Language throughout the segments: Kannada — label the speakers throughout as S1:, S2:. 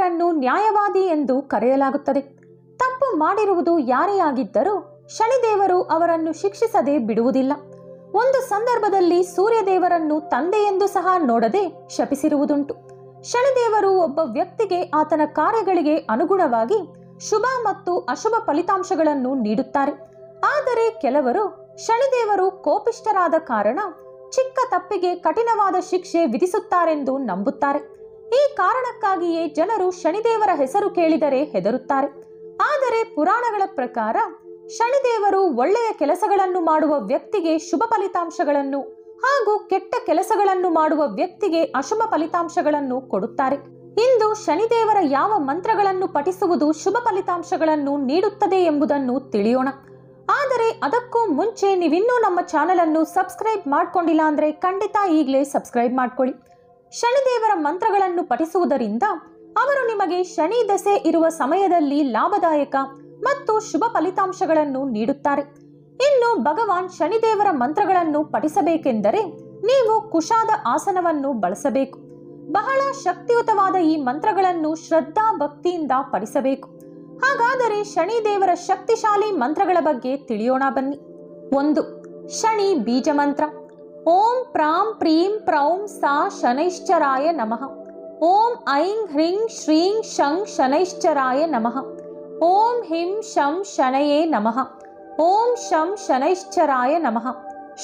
S1: ಶನಿದೇವರನ್ನು ನ್ಯಾಯವಾದಿ ಎಂದು ಕರೆಯಲಾಗುತ್ತದೆ. ತಪ್ಪು ಮಾಡಿರುವುದು ಯಾರೇ ಆಗಿದ್ದರೂ ಶನಿದೇವರು ಅವರನ್ನು ಶಿಕ್ಷಿಸದೆ ಬಿಡುವುದಿಲ್ಲ. ಒಂದು ಸಂದರ್ಭದಲ್ಲಿ ಸೂರ್ಯದೇವರನ್ನು ತಂದೆಯೆಂದು ಸಹ ನೋಡದೆ ಶಪಿಸಿರುವುದುಂಟು. ಶನಿದೇವರು ಒಬ್ಬ ವ್ಯಕ್ತಿಗೆ ಆತನ ಕಾರ್ಯಗಳಿಗೆ ಅನುಗುಣವಾಗಿ ಶುಭ ಮತ್ತು ಅಶುಭ ಫಲಿತಾಂಶಗಳನ್ನು ನೀಡುತ್ತಾರೆ. ಆದರೆ ಕೆಲವರು ಶನಿದೇವರು ಕೋಪಿಷ್ಠರಾದ ಕಾರಣ ಚಿಕ್ಕ ತಪ್ಪಿಗೆ ಕಠಿಣವಾದ ಶಿಕ್ಷೆ ವಿಧಿಸುತ್ತಾರೆಂದು ನಂಬುತ್ತಾರೆ. ಈ ಕಾರಣಕ್ಕಾಗಿಯೇ ಜನರು ಶನಿದೇವರ ಹೆಸರು ಕೇಳಿದರೆ ಹೆದರುತ್ತಾರೆ. ಆದರೆ ಪುರಾಣಗಳ ಪ್ರಕಾರ ಶನಿದೇವರು ಒಳ್ಳೆಯ ಕೆಲಸಗಳನ್ನು ಮಾಡುವ ವ್ಯಕ್ತಿಗೆ ಶುಭ ಫಲಿತಾಂಶಗಳನ್ನು ಹಾಗೂ ಕೆಟ್ಟ ಕೆಲಸಗಳನ್ನು ಮಾಡುವ ವ್ಯಕ್ತಿಗೆ ಅಶುಭ ಫಲಿತಾಂಶಗಳನ್ನು ಕೊಡುತ್ತಾರೆ. ಇಂದು ಶನಿದೇವರ ಯಾವ ಮಂತ್ರಗಳನ್ನು ಪಠಿಸುವುದು ಶುಭ ಫಲಿತಾಂಶಗಳನ್ನು ನೀಡುತ್ತದೆ ಎಂಬುದನ್ನು ತಿಳಿಯೋಣ. ಆದರೆ ಅದಕ್ಕೂ ಮುಂಚೆ ನೀವಿನ್ನೂ ನಮ್ಮ ಚಾನೆಲ್ ಅನ್ನು ಸಬ್ಸ್ಕ್ರೈಬ್ ಮಾಡ್ಕೊಂಡಿಲ್ಲ ಅಂದ್ರೆ ಖಂಡಿತ ಈಗಲೇ ಸಬ್ಸ್ಕ್ರೈಬ್ ಮಾಡ್ಕೊಳ್ಳಿ. ಶನಿದೇವರ ಮಂತ್ರಗಳನ್ನು ಪಠಿಸುವುದರಿಂದ ಅವರು ನಿಮಗೆ ಶನಿ ದಶೆ ಇರುವ ಸಮಯದಲ್ಲಿ ಲಾಭದಾಯಕ ಮತ್ತು ಶುಭ ಫಲಿತಾಂಶಗಳನ್ನು ನೀಡುತ್ತಾರೆ. ಇನ್ನು ಭಗವಾನ್ ಶನಿದೇವರ ಮಂತ್ರಗಳನ್ನು ಪಠಿಸಬೇಕೆಂದರೆ ನೀವು ಕುಶಾದ ಆಸನವನ್ನು ಬಳಸಬೇಕು. ಬಹಳ ಶಕ್ತಿಯುತವಾದ ಈ ಮಂತ್ರಗಳನ್ನು ಶ್ರದ್ಧಾ ಭಕ್ತಿಯಿಂದ ಪಠಿಸಬೇಕು. ಹಾಗಾದರೆ ಶನಿದೇವರ ಶಕ್ತಿಶಾಲಿ ಮಂತ್ರಗಳ ಬಗ್ಗೆ ತಿಳಿಯೋಣ ಬನ್ನಿ. 1. ಶನಿ ಬೀಜ ಮಂತ್ರ. ಓಂ ಪ್ರಾಂ ಪ್ರೀಂ ಪ್ರೌಂ ಸಾ ಶನೈಶ್ಚರಾಯ ನಮಃ. ಓಂ ಐಂ ಹ್ರೀಂ ಶ್ರೀಂ ಶಂ ಶನೈಶ್ಚರಾಯ ನಮಃ. ಓಂ ಹಿಂ ಶಂ ಶನಯೇ ನಮಃ. ಓಂ ಶಂ ಶನೈಶ್ಚರಾಯ ನಮಃ.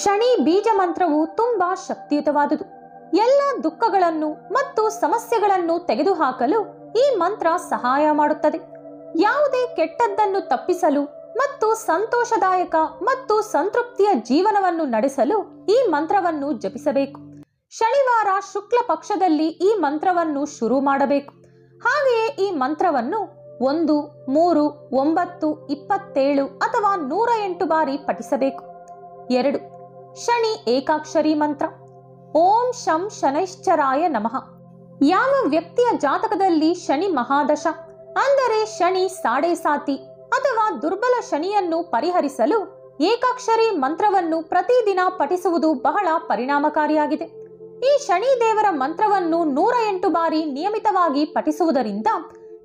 S1: ಶನಿ ಬೀಜ ಮಂತ್ರವು ತುಂಬಾ ಶಕ್ತಿಯುತವಾದುದು. ಎಲ್ಲ ದುಃಖಗಳನ್ನು ಮತ್ತು ಸಮಸ್ಯೆಗಳನ್ನು ತೆಗೆದುಹಾಕಲು ಈ ಮಂತ್ರ ಸಹಾಯ ಮಾಡುತ್ತದೆ. ಯಾವುದೇ ಕೆಟ್ಟದ್ದನ್ನು ತಪ್ಪಿಸಲು ಮತ್ತು ಸಂತೋಷದಾಯಕ ಮತ್ತು ಸಂತೃಪ್ತಿಯ ಜೀವನವನ್ನು ನಡೆಸಲು ಈ ಮಂತ್ರವನ್ನು ಜಪಿಸಬೇಕು. ಶನಿವಾರ ಶುಕ್ಲ ಪಕ್ಷದಲ್ಲಿ ಈ ಮಂತ್ರವನ್ನು ಶುರು ಮಾಡಬೇಕು. ಹಾಗೆಯೇ ಈ ಮಂತ್ರವನ್ನು 1, 3, 9, 27 ಅಥವಾ 108 ಬಾರಿ ಪಠಿಸಬೇಕು. 2. ಶನಿ ಏಕಾಕ್ಷರಿ ಮಂತ್ರ. ಓಂ ಶಂ ಶನೈಶ್ಚರಾಯ ನಮಃ. ಯಾವ ವ್ಯಕ್ತಿಯ ಜಾತಕದಲ್ಲಿ ಶನಿ ಮಹಾದಶ ಅಂದರೆ ಶನಿ ಸಾಡೆ ಸಾತಿ ಅಥವಾ ದುರ್ಬಲ ಶನಿಯನ್ನು ಪರಿಹರಿಸಲು ಏಕಾಕ್ಷರಿ ಮಂತ್ರವನ್ನು ಪ್ರತಿದಿನ ಪಠಿಸುವುದು ಬಹಳ ಪರಿಣಾಮಕಾರಿಯಾಗಿದೆ. ಈ ಶನಿ ದೇವರ ಮಂತ್ರವನ್ನು 108 ಬಾರಿ ನಿಯಮಿತವಾಗಿ ಪಠಿಸುವುದರಿಂದ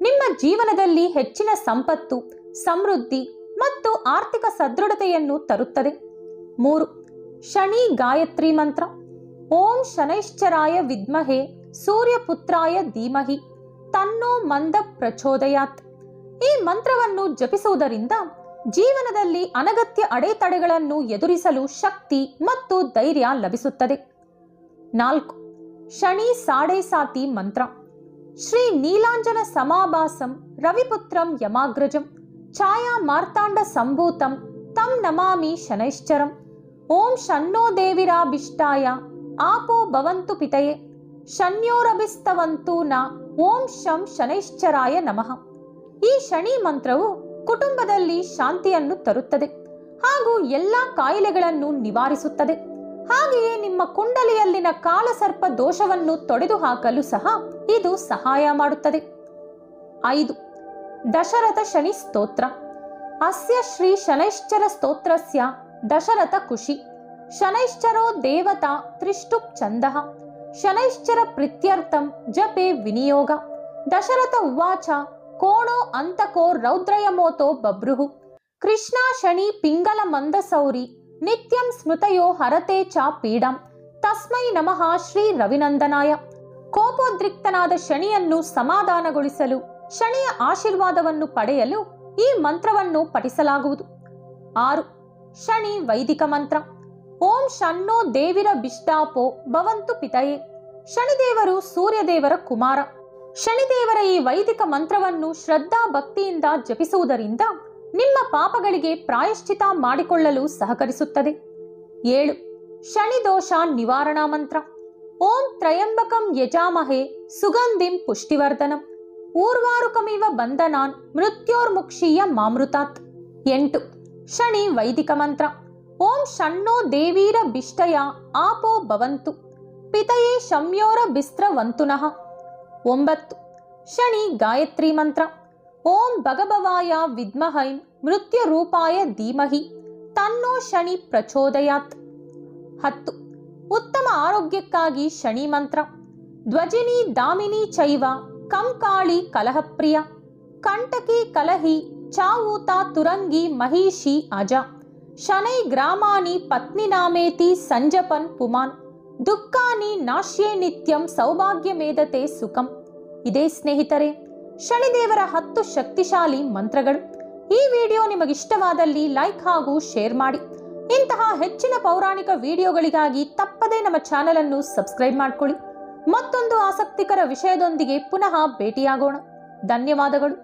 S1: ನಿಮ್ಮ ಜೀವನದಲ್ಲಿ ಹೆಚ್ಚಿನ ಸಂಪತ್ತು, ಸಮೃದ್ಧಿ ಮತ್ತು ಆರ್ಥಿಕ ಸದೃಢತೆಯನ್ನು ತರುತ್ತದೆ. 3. ಶನಿ ಗಾಯತ್ರಿ ಮಂತ್ರ. ಓಂ ಶನೈಶ್ಚರಾಯ ವಿದ್ಮಹೆ ಸೂರ್ಯಪುತ್ರಾಯ ಧೀಮಹಿ ತನ್ನೋ ಮಂದ ಪ್ರಚೋದಯಾತ್. ಈ ಮಂತ್ರವನ್ನು ಜಪಿಸುವುದರಿಂದ ಜೀವನದಲ್ಲಿ ಅನಗತ್ಯ ಅಡೆತಡೆಗಳನ್ನು ಎದುರಿಸಲು ಶಕ್ತಿ ಮತ್ತು ಧೈರ್ಯ ಲಭಿಸುತ್ತದೆ. 4. ಶನಿ ಸಾಡೆ ಸಾತಿ ಮಂತ್ರ. ಶ್ರೀ ನೀಲಾಂಜನ ಸಮಾಭಾಸಂ ರವಿಪುತ್ರಂ ಯಮಾಗ್ರಜಂ ಛಾಯಾ ಮಾರ್ತಾಂಡ ಸಂಭೂತಂ ತಂ ನಮಾಮಿ ಶನೈಶ್ಚರಂ. ಓಂ ಶನ್ನೋ ದೇವಿರಾಭಿಷ್ಟಾಯ ಆಪೋ ಭವಂತು ಪಿತಯೇ ಶನ್ಯೋರಭಿಸ್ತವಂತು ನ. ಓಂ ಶಂ ಶನೈಶ್ಚರಾಯ ನಮಃ. ಈ ಶನಿ ಮಂತ್ರವು ಕುಟುಂಬದಲ್ಲಿ ಶಾಂತಿಯನ್ನು ತರುತ್ತದೆ ಹಾಗೂ ಎಲ್ಲ ಕಾಯಿಲೆಗಳನ್ನು ನಿವಾರಿಸುತ್ತದೆ. ಹಾಗೆಯೇ ನಿಮ್ಮ ಕುಂಡಲಿಯಲ್ಲಿನ ಕಾಲಸರ್ಪ ದೋಷವನ್ನು ತೊಡೆದುಹಾಕಲು ಸಹ ಇದು ಸಹಾಯ ಮಾಡುತ್ತದೆ. 5. ದಶರಥ ಶನಿ ಸ್ತೋತ್ರ. ಅಸ್ಯ ಶ್ರೀ ಶನೈಶ್ಚರ ಸ್ತೋತ್ರಸ್ಯ ದಶರಥ ಖುಷಿ ಶನೈಶ್ಚರೋ ದೇವತಾ ತ್ರಿಷ್ಟುಪ್ ಛಂದಃ ಶನೈಶ್ಚರ ಪ್ರೀತ್ಯರ್ಥಂ ಜಪೆ ವಿನಿಯೋಗ. ದಶರಥ ಉವಾಚ ಕೋಣೋ ಅಂತಕೋ ರೌದ್ರಯಮೋತೋ ಬಭ್ರುಃ ಕೃಷ್ಣ ಶನಿ ಪಿಂಗಲ ಮಂದಸೌರಿ ನಿತ್ಯಂ ಸ್ಮೃತಯೋ ಹರತೆ ಚ ಪೀಡಂ ತಸ್ಮೈ ನಮಃ ಶ್ರೀ ರವಿನಂದನಾಯ. ಕೋಪೋದ್ರಿಕ್ತನಾದ ಶನಿಯನ್ನು ಸಮಾಧಾನಗೊಳಿಸಲು, ಶನಿಯ ಆಶೀರ್ವಾದವನ್ನು ಪಡೆಯಲು ಈ ಮಂತ್ರವನ್ನು ಪಠಿಸಲಾಗುವುದು. 6. ಶನಿ ವೈದಿಕ ಮಂತ್ರ. ಓಂ ಶನ್ನೋ ದೇವಿರ ಬಿಷ್ಟಾಪೋ ಭವಂತು ಪಿತಯೇ. ಶನಿದೇವರು ಸೂರ್ಯದೇವರ ಕುಮಾರ. ಶನಿದೇವರ ಈ ವೈದಿಕ ಮಂತ್ರವನ್ನು ಶ್ರದ್ಧಾ ಭಕ್ತಿಯಿಂದ ಜಪಿಸುವುದರಿಂದ ನಿಮ್ಮ ಪಾಪಗಳಿಗೆ ಪ್ರಾಯಶ್ಚಿತ ಮಾಡಿಕೊಳ್ಳಲು ಸಹಕರಿಸುತ್ತದೆ. 7. ಶನಿ ದೋಷ ನಿವಾರಣಾ ಮಂತ್ರ. ಓಂ ತ್ರಯಂಬಕಂ ಯಜಾಮಹೇ ಸುಗಂಧಿಂ ಪುಷ್ಟಿವರ್ಧನಂ ಊರ್ವಾರುಕಮಿವ ಬಂಧನಾನ್ ಮೃತ್ಯೋರ್ಮುಕ್ಷೀಯ ಮಾಮೃತಾತ್. 8. ಶನಿ ವೈದಿಕ ಮಂತ್ರ. ಓಂ ಶನ್ನೋ ದೇವೀರ ಬಿಷ್ಟಯ ಆಪೋ ಭವಂತು ಪಿತಯೇ ಶಮ್ಯೋರ ಬಿಸ್ತ್ರವಂತುನಃ. 9. ಶನಿ ಗಾಯತ್ರಿ ಮಂತ್ರ. ಓಂ ಭಗಭವಾಯ ವಿದ್ಮಹೈ ಮೃತ್ಯುರೂಪಾಯ ಧೀಮಹಿ ತನ್ನೋ ಶನಿ ಪ್ರಚೋದಯಾತ್. 10. ಉತ್ತಮ ಆರೋಗ್ಯಕ್ಕಾಗಿ ಶನಿ ಮಂತ್ರ. ಧ್ವಜಿನಿ ದಾಮಿನಿ ಚೈವ ಕಂಕಾಳಿ ಕಲಹಪ್ರಿಯ, ಕಂಟಕಿ ಕಲಹಿ, ಚಾವೂತ ತುರಂಗಿ ಮಹಿಷಿ ಅಜ, ಶನೈ ಗ್ರಾಮಾನಿ ಪತ್ನಿನಾಮೇತಿ ಸಂಜಪನ್ ಪುಮಾನ್, ದುಃಖಾನಿ ನಾಶ್ಯೇ ನಿತ್ಯಂ ಸೌಭಾಗ್ಯಮೇಧತೆ ಸುಖಂ. ಇದೇ ಸ್ನೇಹಿತರೆ ಶನಿದೇವರ 10 ಶಕ್ತಿಶಾಲಿ ಮಂತ್ರಗಳು. ಈ ವಿಡಿಯೋ ನಿಮಗಿಷ್ಟವಾದಲ್ಲಿ ಲೈಕ್ ಹಾಗೂ ಶೇರ್ ಮಾಡಿ. ಇಂತಹ ಹೆಚ್ಚಿನ ಪೌರಾಣಿಕ ವಿಡಿಯೋಗಳಿಗಾಗಿ ತಪ್ಪದೇ ನಮ್ಮ ಚಾನೆಲ್ ಅನ್ನು ಸಬ್ಸ್ಕ್ರೈಬ್ ಮಾಡಿಕೊಳ್ಳಿ. ಮತ್ತೊಂದು ಆಸಕ್ತಿಕರ ವಿಷಯದೊಂದಿಗೆ ಪುನಃ ಭೇಟಿಯಾಗೋಣ. ಧನ್ಯವಾದಗಳು.